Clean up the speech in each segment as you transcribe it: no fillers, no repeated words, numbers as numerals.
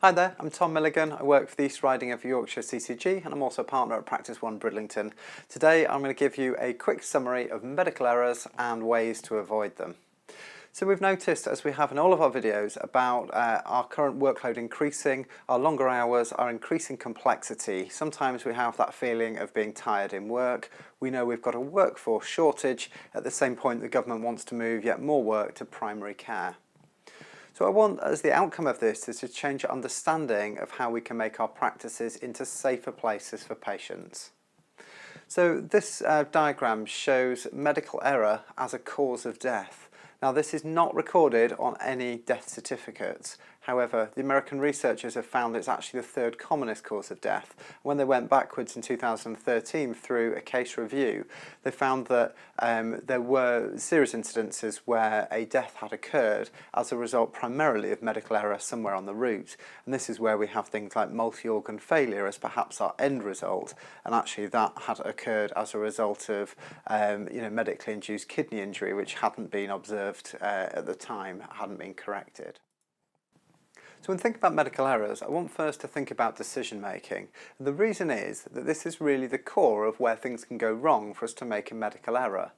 Hi there, I'm Tom Milligan. I work for the East Riding of Yorkshire CCG and I'm also a partner at Practice One Bridlington. Today I'm going to give you a quick summary of medical errors and ways to avoid them. So we've noticed, as we have in all of our videos, about our current workload increasing, our longer hours, our increasing complexity. Sometimes we have that feeling of being tired in work. We know we've got a workforce shortage. At the same point, the government wants to move yet more work to primary care. So I want, as the outcome of this, is to change our understanding of how we can make our practices into safer places for patients. So this diagram shows medical error as a cause of death. Now this is not recorded on any death certificates. However, the American researchers have found it's actually the third commonest cause of death. When they went backwards in 2013 through a case review, they found that there were serious incidences where a death had occurred as a result primarily of medical error somewhere on the route. And this is where we have things like multi-organ failure as perhaps our end result. And actually that had occurred as a result of medically induced kidney injury, which hadn't been observed at the time, hadn't been corrected. So when thinking about medical errors, I want first to think about decision making. And the reason is that this is really the core of where things can go wrong for us to make a medical error.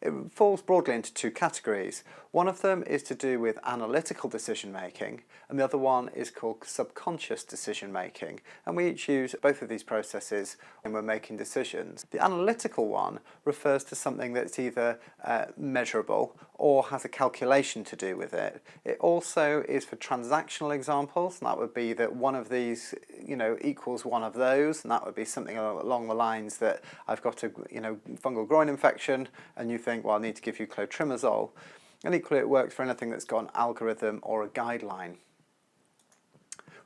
It falls broadly into two categories. One of them is to do with analytical decision making, and the other one is called subconscious decision making. And we each use both of these processes when we're making decisions. The analytical one refers to something that's either measurable or has a calculation to do with it. It also is for transactional examples, and that would be that one of these equals one of those, and that would be something along the lines that I've got a fungal groin infection and you think, well, I need to give you clotrimazole. And equally it works for anything that's got an algorithm or a guideline.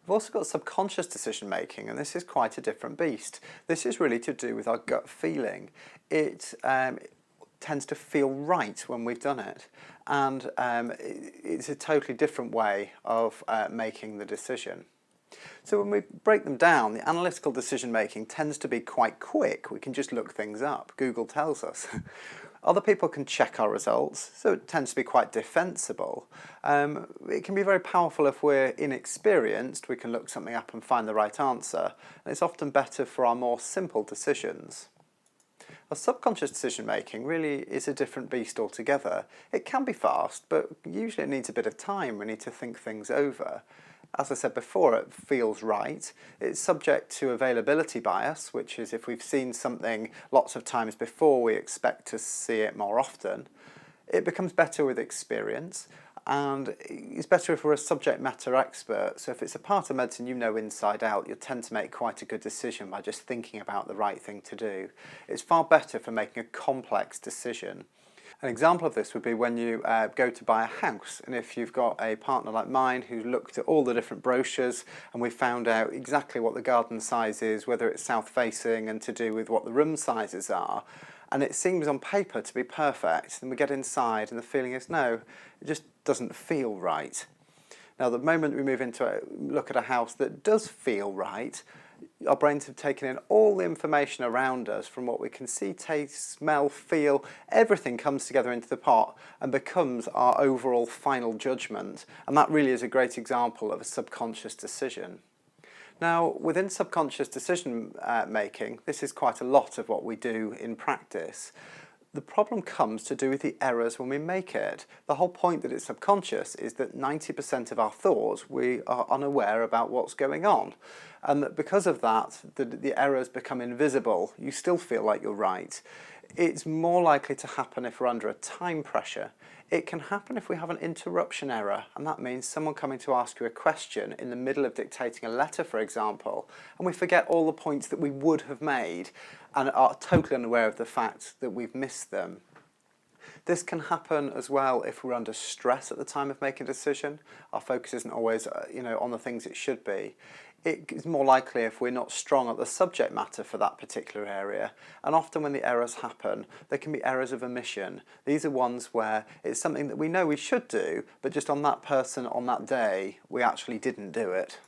We've also got subconscious decision making, and this is quite a different beast. This is really to do with our gut feeling. It tends to feel right when we've done it, and it's a totally different way of making the decision. So when we break them down, the analytical decision making tends to be quite quick. We can just look things up. Google tells us. Other people can check our results, so it tends to be quite defensible. It can be very powerful if we're inexperienced. We can look something up and find the right answer, and it's often better for our more simple decisions. Our subconscious decision making really is a different beast altogether. It can be fast, but usually it needs a bit of time. We need to think things over. As I said before, it feels right. It's subject to availability bias, which is if we've seen something lots of times before, we expect to see it more often. It becomes better with experience, and it's better if we're a subject matter expert. So if it's a part of medicine you know inside out, you'll tend to make quite a good decision by just thinking about the right thing to do. It's far better for making a complex decision. An example of this would be when you go to buy a house, and if you've got a partner like mine who looked at all the different brochures and we found out exactly what the garden size is, whether it's south facing and to do with what the room sizes are, and it seems on paper to be perfect, then we get inside and the feeling is no, it just doesn't feel right. Now the moment we move into look at a house that does feel right, our brains have taken in all the information around us from what we can see, taste, smell, feel. Everything comes together into the pot and becomes our overall final judgment. And that really is a great example of a subconscious decision. Now, within subconscious decision making, this is quite a lot of what we do in practice. The problem comes to do with the errors when we make it. The whole point that it's subconscious is that 90% of our thoughts, we are unaware about what's going on. And that because of that, the errors become invisible. You still feel like you're right. It's more likely to happen if we're under a time pressure. It can happen if we have an interruption error, and that means someone coming to ask you a question in the middle of dictating a letter, for example, and we forget all the points that we would have made and are totally unaware of the fact that we've missed them. This can happen as well if we're under stress at the time of making a decision. Our focus isn't always on the things it should be. It is more likely if we're not strong at the subject matter for that particular area. And often when the errors happen, there can be errors of omission. These are ones where it's something that we know we should do, but just on that person on that day, we actually didn't do it.